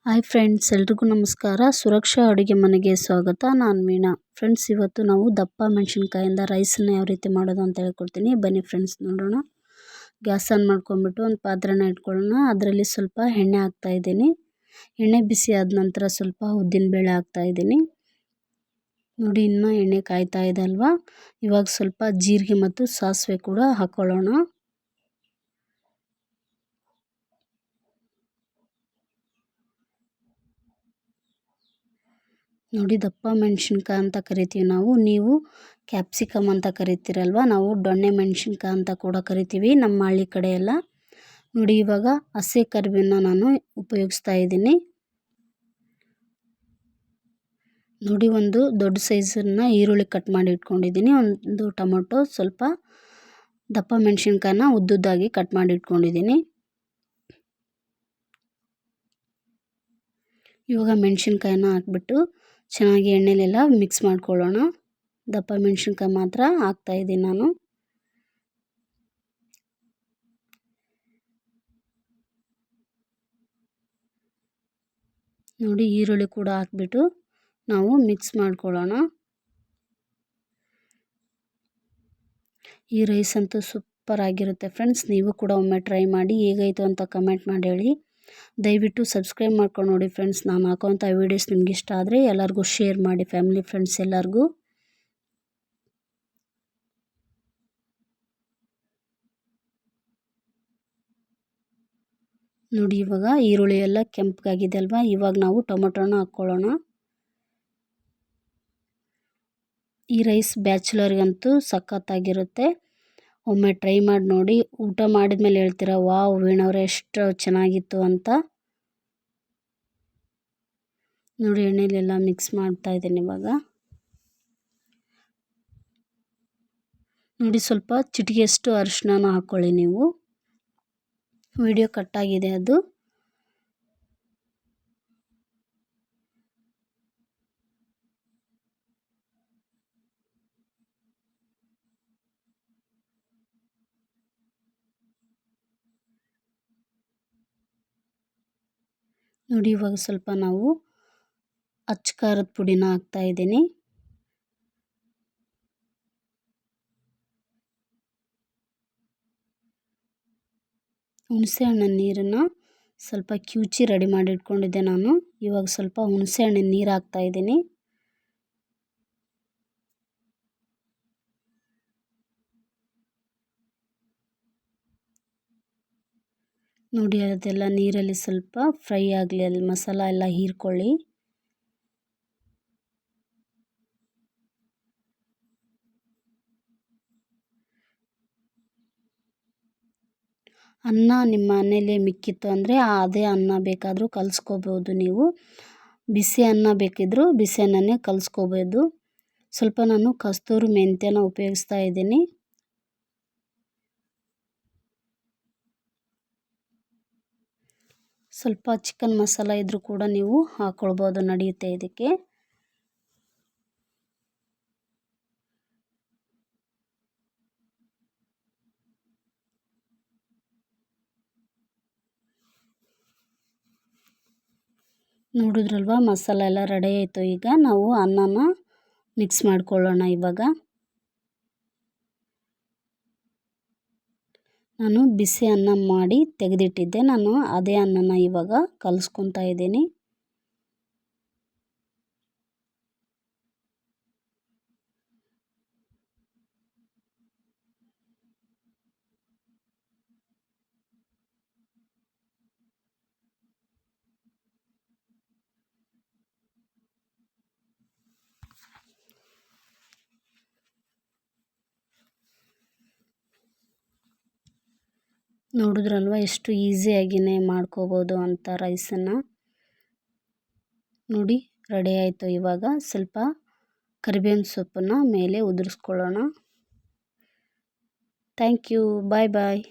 Hi friends, ಎಲ್ರಿಗೂ ನಮಸ್ಕಾರ. ಸುರಕ್ಷಾ ಅಡುಗೆ ಮನೆಗೆ ಸ್ವಾಗತ. ನಾನು ಮೀನಾ. ಫ್ರೆಂಡ್ಸ್, ಇವತ್ತು ನಾವು ದಪ್ಪ ಮೆಣಸಿನ್ಕಾಯಿಂದ ರೈಸನ್ನು ಯಾವ ರೀತಿ ಮಾಡೋದು ಅಂತ ಹೇಳ್ಕೊಡ್ತೀನಿ. ಬನ್ನಿ ಫ್ರೆಂಡ್ಸ್, ನೋಡೋಣ. ಗ್ಯಾಸ್ ಆನ್ ಮಾಡ್ಕೊಂಡ್ಬಿಟ್ಟು ಒಂದು ಪಾತ್ರೆನ ಇಟ್ಕೊಳ್ಳೋಣ. ಅದರಲ್ಲಿ ಸ್ವಲ್ಪ ಎಣ್ಣೆ ಹಾಕ್ತಾ ಇದ್ದೀನಿ. ಎಣ್ಣೆ ಬಿಸಿ ಆದ ನಂತರ ಸ್ವಲ್ಪ ಉದ್ದಿನಬೇಳೆ ಹಾಕ್ತಾ ಇದ್ದೀನಿ. ನೋಡಿ, ಇನ್ನೂ ಎಣ್ಣೆ ಕಾಯ್ತಾ ಇದೆ ಅಲ್ವಾ. ಇವಾಗ ಸ್ವಲ್ಪ ಜೀರಿಗೆ ಮತ್ತು ಸಾಸಿವೆ ಕೂಡ ಹಾಕ್ಕೊಳ್ಳೋಣ. ನೋಡಿ, ದಪ್ಪ ಮೆಣಸಿನ್ಕಾಯಿ ಅಂತ ಕರಿತೀವಿ ನಾವು. ನೀವು ಕ್ಯಾಪ್ಸಿಕಮ್ ಅಂತ ಕರಿತೀರಲ್ವ. ನಾವು ದೊಣ್ಣೆ ಮೆಣಸಿನ್ಕಾಯಿ ಅಂತ ಕೂಡ ಕರಿತೀವಿ ನಮ್ಮ ಹಳ್ಳಿ ಕಡೆ ಎಲ್ಲ. ನೋಡಿ, ಇವಾಗ ಹಸಿ ಕರಿಬೇವನ್ನ ನಾನು ಉಪಯೋಗಿಸ್ತಾ ಇದ್ದೀನಿ. ನೋಡಿ, ಒಂದು ದೊಡ್ಡ ಸೈಜನ್ನ ಈರುಳ್ಳಿ ಕಟ್ ಮಾಡಿ ಇಟ್ಕೊಂಡಿದ್ದೀನಿ. ಒಂದು ಟೊಮೊಟೊ, ಸ್ವಲ್ಪ ದಪ್ಪ ಮೆಣಸಿನ್ಕಾಯಿನ ಉದ್ದುದ್ದಾಗಿ ಕಟ್ ಮಾಡಿ ಇಟ್ಕೊಂಡಿದ್ದೀನಿ. ಇವಾಗ ಮೆಣಸಿನ್ಕಾಯಿನ ಹಾಕ್ಬಿಟ್ಟು ಚೆನ್ನಾಗಿ ಎಣ್ಣೆಲೆಲ್ಲ ಮಿಕ್ಸ್ ಮಾಡ್ಕೊಳ್ಳೋಣ. ದಪ್ಪ ಮೆಣಸಿನ್ಕಾಯಿ ಮಾತ್ರ ಹಾಕ್ತಾ ಇದ್ದೀನಿ ನಾನು. ನೋಡಿ, ಈರುಳ್ಳಿ ಕೂಡ ಹಾಕ್ಬಿಟ್ಟು ನಾವು ಮಿಕ್ಸ್ ಮಾಡ್ಕೊಳ್ಳೋಣ. ಈ ರೈಸ್ ಅಂತೂ ಸೂಪರ್ ಆಗಿರುತ್ತೆ ಫ್ರೆಂಡ್ಸ್. ನೀವು ಕೂಡ ಒಮ್ಮೆ ಟ್ರೈ ಮಾಡಿ, ಹೇಗಾಯಿತು ಅಂತ ಕಮೆಂಟ್ ಮಾಡಿ ಹೇಳಿ. ದಯವಿಟ್ಟು ಸಬ್ಸ್ಕ್ರೈಬ್ ಮಾಡ್ಕೊಂಡು ನೋಡಿ ಫ್ರೆಂಡ್ಸ್. ನಾನು ಹಾಕೋಂಥ ವೀಡಿಯೋಸ್ ನಿಮ್ಗೆ ಇಷ್ಟ ಆದರೆ ಎಲ್ಲರಿಗೂ ಶೇರ್ ಮಾಡಿ, ಫ್ಯಾಮಿಲಿ ಫ್ರೆಂಡ್ಸ್ ಎಲ್ಲರಿಗೂ. ನೋಡಿ, ಇವಾಗ ಈರುಳ್ಳಿ ಎಲ್ಲ ಕೆಂಪಗಾಗಿದೆ ಅಲ್ವಾ. ಇವಾಗ ನಾವು ಟೊಮೊಟೊನ ಹಾಕ್ಕೊಳ್ಳೋಣ. ಈ ರೈಸ್ ಬ್ಯಾಚುಲರ್ಗಂತೂ ಸಖತ್ತಾಗಿರುತ್ತೆ. ಒಮ್ಮೆ ಟ್ರೈ ಮಾಡಿ ನೋಡಿ. ಊಟ ಮಾಡಿದ್ಮೇಲೆ ಹೇಳ್ತೀರಾ, ವಾವ್ ವೀಣವ್ರೆ ಎಷ್ಟು ಚೆನ್ನಾಗಿತ್ತು ಅಂತ. ನೋಡಿ, ಎಣ್ಣೆಲೆಲ್ಲ ಮಿಕ್ಸ್ ಮಾಡ್ತಾ ಇದ್ದೀನಿ ಇವಾಗ. ನೋಡಿ, ಸ್ವಲ್ಪ ಚಿಟಿಕೆಯಷ್ಟು ಅರಿಶಿನ ಹಾಕ್ಕೊಳ್ಳಿ ನೀವು. ವಿಡಿಯೋ ಕಟ್ಟಾಗಿದೆ ಅದು. ನೋಡಿ, ಇವಾಗ ಸ್ವಲ್ಪ ನಾವು ಅಚ್ಚ ಖಾರದ ಪುಡಿನ ಹಾಕ್ತಾ ಇದ್ದೀನಿ. ಹುಣಸೆ ಹಣ್ಣಿನ ನೀರನ್ನು ಸ್ವಲ್ಪ ಕಿವುಚಿ ರೆಡಿ ಮಾಡಿ ಇಟ್ಕೊಂಡಿದ್ದೆ ನಾನು. ಇವಾಗ ಸ್ವಲ್ಪ ಹುಣಸೆ ಹಣ್ಣಿನ ನೀರು ಹಾಕ್ತಾ ಇದ್ದೀನಿ. ನೋಡಿ, ಅದೆಲ್ಲ ನೀರಲ್ಲಿ ಸ್ವಲ್ಪ ಫ್ರೈ ಆಗಲಿ, ಅಲ್ಲಿ ಮಸಾಲ ಎಲ್ಲ ಹೀರ್ಕೊಳ್ಳಿ. ಅನ್ನ ನಿಮ್ಮ ಮನೇಲಿ ಮಿಕ್ಕಿತ್ತು ಅಂದರೆ ಅದೇ ಅನ್ನ ಬೇಕಾದರೂ ಕಲಿಸ್ಕೋಬೋದು ನೀವು. ಬಿಸಿ ಅನ್ನ ಬೇಕಿದ್ದರೂ ಬಿಸಿ ಅನ್ನನೇ ಕಲಿಸ್ಕೋಬೋದು. ಸ್ವಲ್ಪ ನಾನು ಕಸ್ತೂರಿ ಮೆಂತ್ಯನ ಉಪಯೋಗಿಸ್ತಾ ಇದ್ದೀನಿ. ಸ್ವಲ್ಪ ಚಿಕನ್ ಮಸಾಲ ಇದ್ದರೂ ಕೂಡ ನೀವು ಹಾಕ್ಕೊಳ್ಬೋದು, ನಡೆಯುತ್ತೆ ಇದಕ್ಕೆ. ನೋಡಿದ್ರಲ್ವ, ಮಸಾಲ ಎಲ್ಲ ರೆಡಿ ಆಯಿತು. ಈಗ ನಾವು ಅನ್ನನ ಮಿಕ್ಸ್ ಮಾಡ್ಕೊಳ್ಳೋಣ. ಇವಾಗ ನಾನು ಬಿಸಿ ಅನ್ನ ಮಾಡಿ ತೆಗೆದಿಟ್ಟಿದ್ದೆ. ನಾನು ಅದೇ ಅನ್ನನ ಇವಾಗ ಕಲಿಸ್ಕೊತಾ ಇದ್ದೀನಿ. ನೋಡಿದ್ರಲ್ವ ಎಷ್ಟು ಈಸಿಯಾಗಿಯೇ ಮಾಡ್ಕೋಬೋದು ಅಂತ ರೈಸನ್ನು. ನೋಡಿ, ರೆಡಿ ಆಯಿತು. ಇವಾಗ ಸ್ವಲ್ಪ ಕರಿಬೇವಿನ ಸೊಪ್ಪನ್ನು ಮೇಲೆ ಉದುರಿಸ್ಕೊಳ್ಳೋಣ. Thank you. Bye bye.